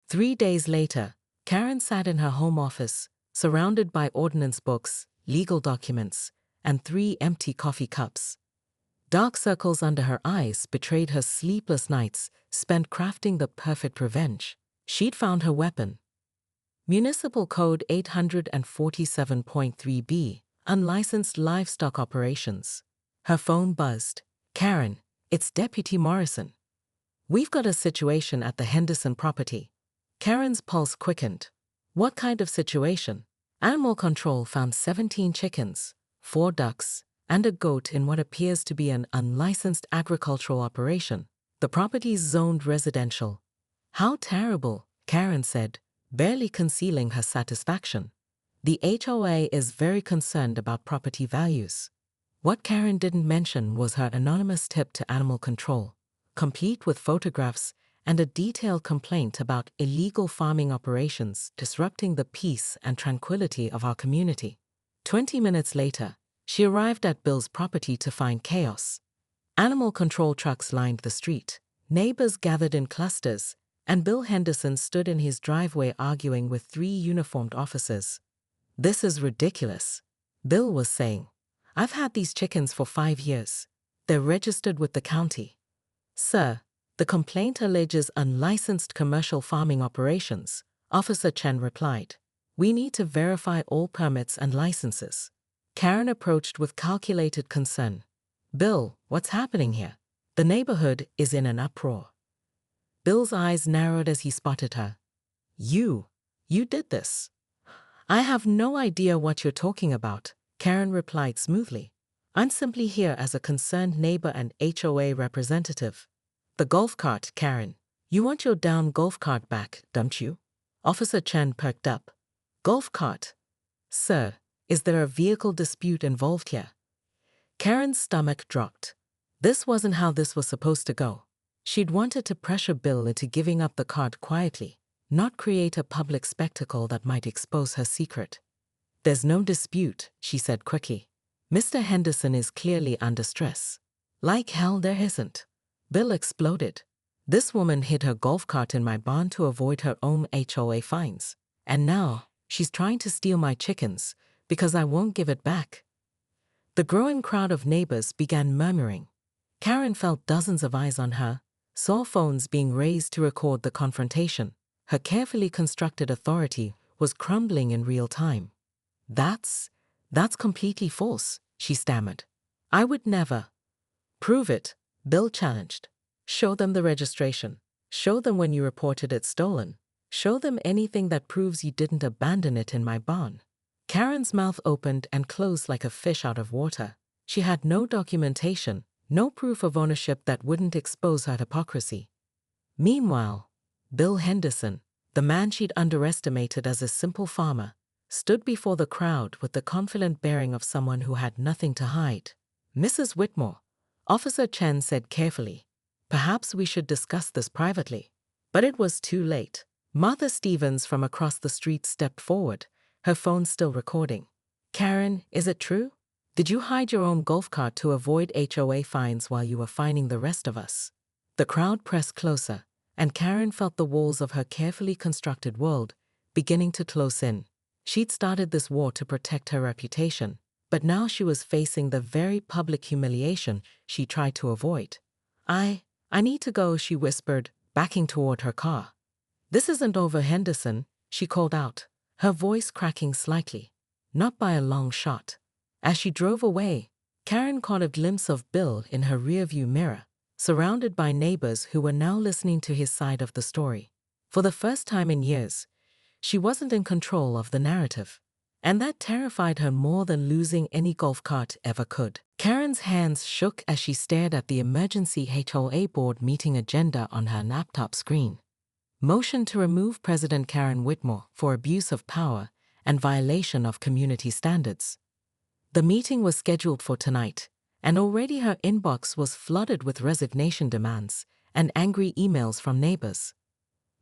3 days later, Karen sat in her home office, surrounded by ordnance books, legal documents, and 3 empty coffee cups. Dark circles under her eyes betrayed her sleepless nights spent crafting the perfect revenge. She'd found her weapon. Municipal Code 847.3b, unlicensed livestock operations. Her phone buzzed. Karen, it's Deputy Morrison. We've got a situation at the Henderson property. Karen's pulse quickened. What kind of situation? Animal control found 17 chickens, 4 ducks, and a goat in what appears to be an unlicensed agricultural operation. The property's zoned residential. How terrible, Karen said, barely concealing her satisfaction. The HOA is very concerned about property values. What Karen didn't mention was her anonymous tip to animal control, complete with photographs and a detailed complaint about illegal farming operations disrupting the peace and tranquility of our community. 20 minutes later, she arrived at Bill's property to find chaos. Animal control trucks lined the street, neighbors gathered in clusters, and Bill Henderson stood in his driveway arguing with 3 uniformed officers. "This is ridiculous," Bill was saying. "I've had these chickens for 5 years. They're registered with the county." "Sir, the complaint alleges unlicensed commercial farming operations," Officer Chen replied. "We need to verify all permits and licenses." Karen approached with calculated concern. "Bill, what's happening here? The neighborhood is in an uproar." Bill's eyes narrowed as he spotted her. You did this." "I have no idea what you're talking about," Karen replied smoothly. "I'm simply here as a concerned neighbor and HOA representative." "The golf cart, Karen. You want your down golf cart back, don't you?" Officer Chen perked up. "Golf cart? Sir, is there a vehicle dispute involved here?" Karen's stomach dropped. This wasn't how this was supposed to go. She'd wanted to pressure Bill into giving up the cart quietly, not create a public spectacle that might expose her secret. "There's no dispute," she said quickly. "Mr. Henderson is clearly under stress." "Like hell there isn't," Bill exploded. "This woman hid her golf cart in my barn to avoid her own HOA fines. And now, she's trying to steal my chickens because I won't give it back." The growing crowd of neighbors began murmuring. Karen felt dozens of eyes on her, saw phones being raised to record the confrontation. Her carefully constructed authority was crumbling in real time. That's completely false," she stammered. "I would never." "Prove it," Bill challenged. "Show them the registration. Show them when you reported it stolen. Show them anything that proves you didn't abandon it in my barn." Karen's mouth opened and closed like a fish out of water. She had no documentation, no proof of ownership that wouldn't expose her hypocrisy. Meanwhile, Bill Henderson, the man she'd underestimated as a simple farmer, stood before the crowd with the confident bearing of someone who had nothing to hide. "Mrs. Whitmore," Officer Chen said carefully, "perhaps we should discuss this privately." But it was too late. Martha Stevens from across the street stepped forward, her phone still recording. "Karen, is it true? Did you hide your own golf cart to avoid HOA fines while you were fining the rest of us?" The crowd pressed closer, and Karen felt the walls of her carefully constructed world beginning to close in. She'd started this war to protect her reputation, but now she was facing the very public humiliation she tried to avoid. I need to go," she whispered, backing toward her car. "This isn't over, Henderson," she called out, her voice cracking slightly. "Not by a long shot." As she drove away, Karen caught a glimpse of Bill in her rearview mirror, surrounded by neighbors who were now listening to his side of the story. For the first time in years, she wasn't in control of the narrative, and that terrified her more than losing any golf cart ever could. Karen's hands shook as she stared at the emergency HOA board meeting agenda on her laptop screen. Motion to remove President Karen Whitmore for abuse of power and violation of community standards. The meeting was scheduled for tonight, and already her inbox was flooded with resignation demands and angry emails from neighbors.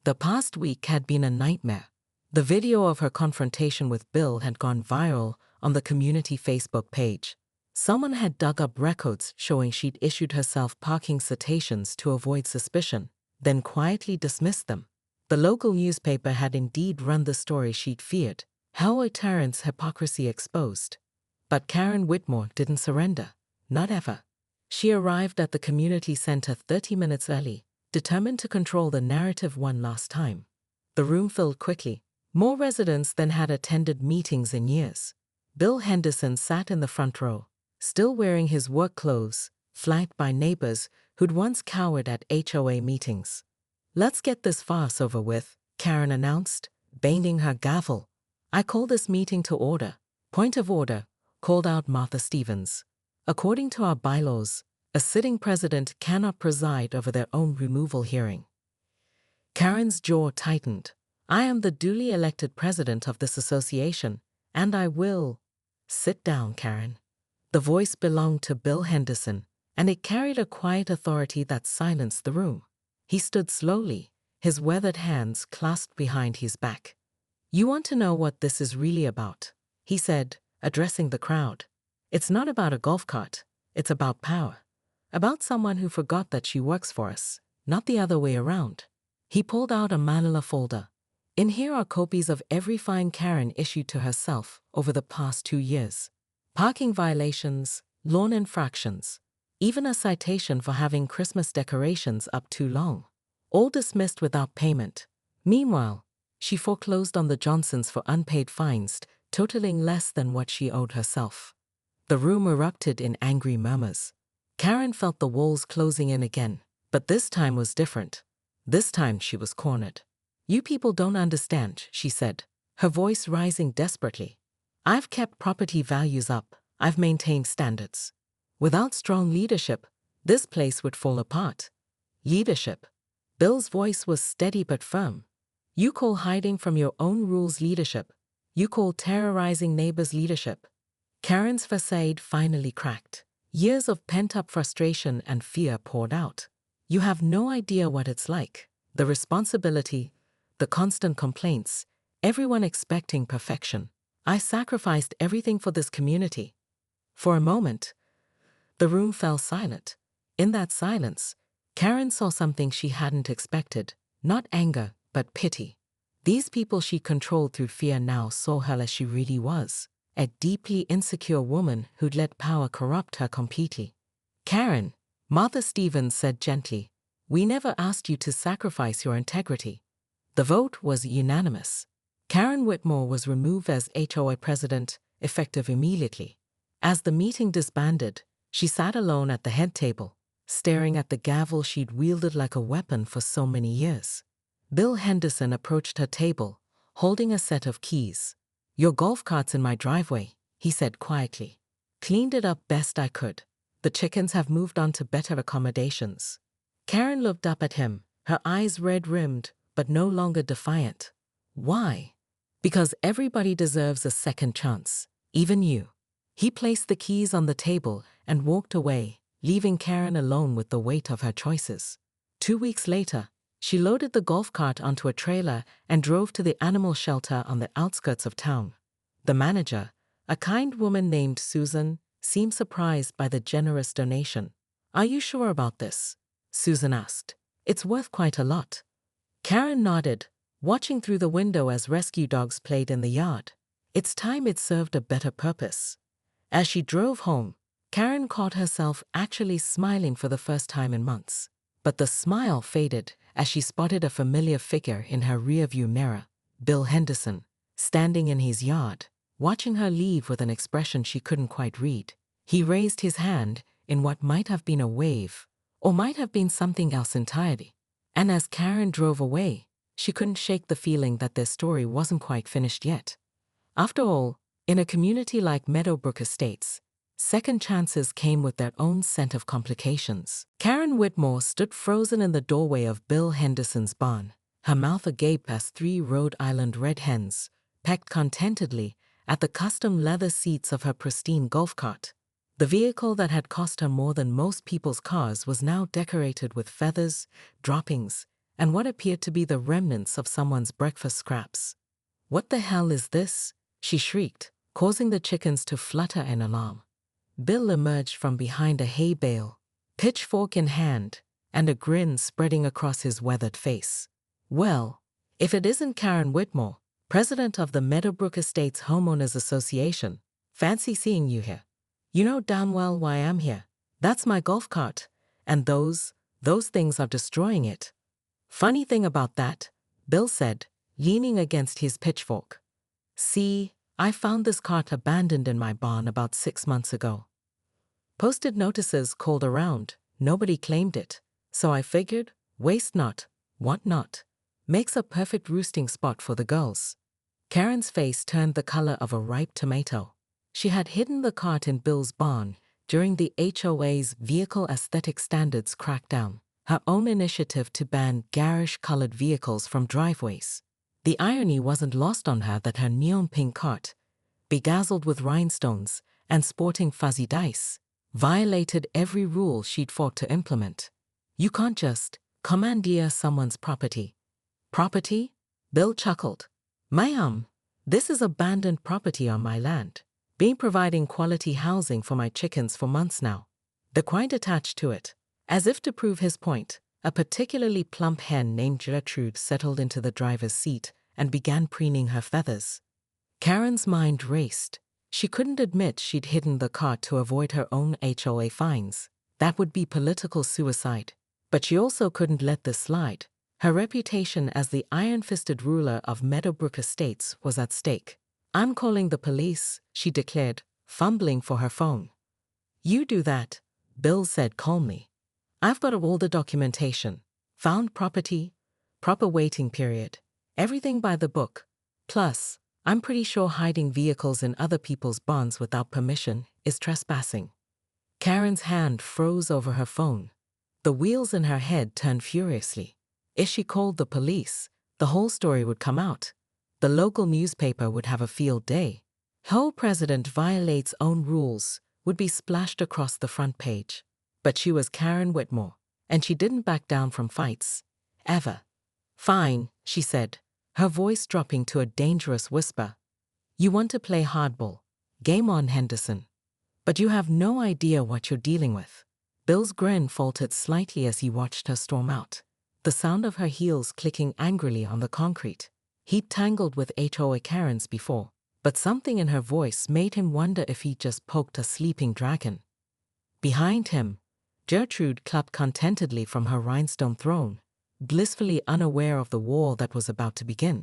The past week had been a nightmare. The video of her confrontation with Bill had gone viral on the community Facebook page. Someone had dug up records showing she'd issued herself parking citations to avoid suspicion, then quietly dismissed them. The local newspaper had indeed run the story she'd feared, how a tyrant's hypocrisy exposed. But Karen Whitmore didn't surrender. Not ever. She arrived at the community center 30 minutes early, determined to control the narrative one last time. The room filled quickly. More residents than had attended meetings in years. Bill Henderson sat in the front row, still wearing his work clothes, flanked by neighbors who'd once cowered at HOA meetings. "Let's get this farce over with," Karen announced, banging her gavel. "I call this meeting to order." "Point of order," called out Martha Stevens. "According to our bylaws, a sitting president cannot preside over their own removal hearing." Karen's jaw tightened. "I am the duly elected president of this association, and I will—" "Sit down, Karen." The voice belonged to Bill Henderson, and it carried a quiet authority that silenced the room. He stood slowly, his weathered hands clasped behind his back. "You want to know what this is really about," he said, addressing the crowd. "It's not about a golf cart. It's about power. About someone who forgot that she works for us, not the other way around." He pulled out a manila folder. "In here are copies of every fine Karen issued to herself over the past 2 years. Parking violations, lawn infractions, even a citation for having Christmas decorations up too long. All dismissed without payment. Meanwhile, she foreclosed on the Johnsons for unpaid fines, totaling less than what she owed herself." The room erupted in angry murmurs. Karen felt the walls closing in again, but this time was different. This time she was cornered. "You people don't understand," she said, her voice rising desperately. "I've kept property values up. I've maintained standards. Without strong leadership, this place would fall apart." "Leadership?" Bill's voice was steady but firm. "You call hiding from your own rules leadership. You call terrorizing neighbors leadership." Karen's facade finally cracked. Years of pent-up frustration and fear poured out. "You have no idea what it's like. The responsibility, the constant complaints, everyone expecting perfection. I sacrificed everything for this community." For a moment, the room fell silent. In that silence, Karen saw something she hadn't expected, not anger, but pity. These people she controlled through fear now saw her as she really was, a deeply insecure woman who'd let power corrupt her completely. "Karen," Martha Stevens said gently, "we never asked you to sacrifice your integrity." The vote was unanimous. Karen Whitmore was removed as HOA president, effective immediately. As the meeting disbanded, she sat alone at the head table, staring at the gavel she'd wielded like a weapon for so many years. Bill Henderson approached her table, holding a set of keys. "Your golf cart's in my driveway," he said quietly. "Cleaned it up best I could. The chickens have moved on to better accommodations." Karen looked up at him, her eyes red-rimmed, but no longer defiant. "Why?" "Because everybody deserves a second chance, even you." He placed the keys on the table and walked away, leaving Karen alone with the weight of her choices. 2 weeks later, she loaded the golf cart onto a trailer and drove to the animal shelter on the outskirts of town. The manager, a kind woman named Susan, seemed surprised by the generous donation. "Are you sure about this?" Susan asked. "It's worth quite a lot." Karen nodded, watching through the window as rescue dogs played in the yard. It's time it served a better purpose. As she drove home, Karen caught herself actually smiling for the first time in months. But the smile faded as she spotted a familiar figure in her rearview mirror, Bill Henderson, standing in his yard, watching her leave with an expression she couldn't quite read. He raised his hand in what might have been a wave, or might have been something else entirely. And as Karen drove away, she couldn't shake the feeling that their story wasn't quite finished yet. After all, in a community like Meadowbrook Estates, second chances came with their own set of complications. Karen Whitmore stood frozen in the doorway of Bill Henderson's barn, her mouth agape as 3 Rhode Island red hens pecked contentedly at the custom leather seats of her pristine golf cart. The vehicle that had cost her more than most people's cars was now decorated with feathers, droppings, and what appeared to be the remnants of someone's breakfast scraps. "What the hell is this?" she shrieked, causing the chickens to flutter in alarm. Bill emerged from behind a hay bale, pitchfork in hand, and a grin spreading across his weathered face. "Well, If it isn't Karen Whitmore, president of the Meadowbrook Estates Homeowners Association, fancy seeing you here. You know damn well why I'm here. That's my golf cart, and those things are destroying it. Funny thing about that, Bill said, leaning against his pitchfork. See, I found this cart abandoned in my barn about 6 months ago. Posted notices called around, nobody claimed it, so I figured, waste not, want not. Makes a perfect roosting spot for the girls. Karen's face turned the color of a ripe tomato. She had hidden the cart in Bill's barn during the HOA's Vehicle Aesthetic Standards crackdown, her own initiative to ban garish-colored vehicles from driveways. The irony wasn't lost on her that her neon pink cart, bedazzled with rhinestones and sporting fuzzy dice, violated every rule she'd fought to implement. You can't just commandeer someone's property. Property? Bill chuckled. Ma'am, this is abandoned property on my land. Been providing quality housing for my chickens for months now. The quite attached to it. As if to prove his point, a particularly plump hen named Gertrude settled into the driver's seat and began preening her feathers. Karen's mind raced. She couldn't admit she'd hidden the cart to avoid her own HOA fines. That would be political suicide. But she also couldn't let this slide. Her reputation as the iron-fisted ruler of Meadowbrook Estates was at stake. I'm calling the police, she declared, fumbling for her phone. You do that, Bill said calmly. I've got all the documentation. Found property, proper waiting period, everything by the book. Plus, I'm pretty sure hiding vehicles in other people's barns without permission is trespassing. Karen's hand froze over her phone. The wheels in her head turned furiously. If she called the police, the whole story would come out. The local newspaper would have a field day. Whole president violates own rules would be splashed across the front page. But she was Karen Whitmore, and she didn't back down from fights. Ever. Fine, she said, her voice dropping to a dangerous whisper. You want to play hardball. Game on, Henderson. But you have no idea what you're dealing with. Bill's grin faltered slightly as he watched her storm out, the sound of her heels clicking angrily on the concrete. He'd tangled with HOA Karens before, but something in her voice made him wonder if he'd just poked a sleeping dragon. Behind him, Gertrude clapped contentedly from her rhinestone throne, blissfully unaware of the war that was about to begin.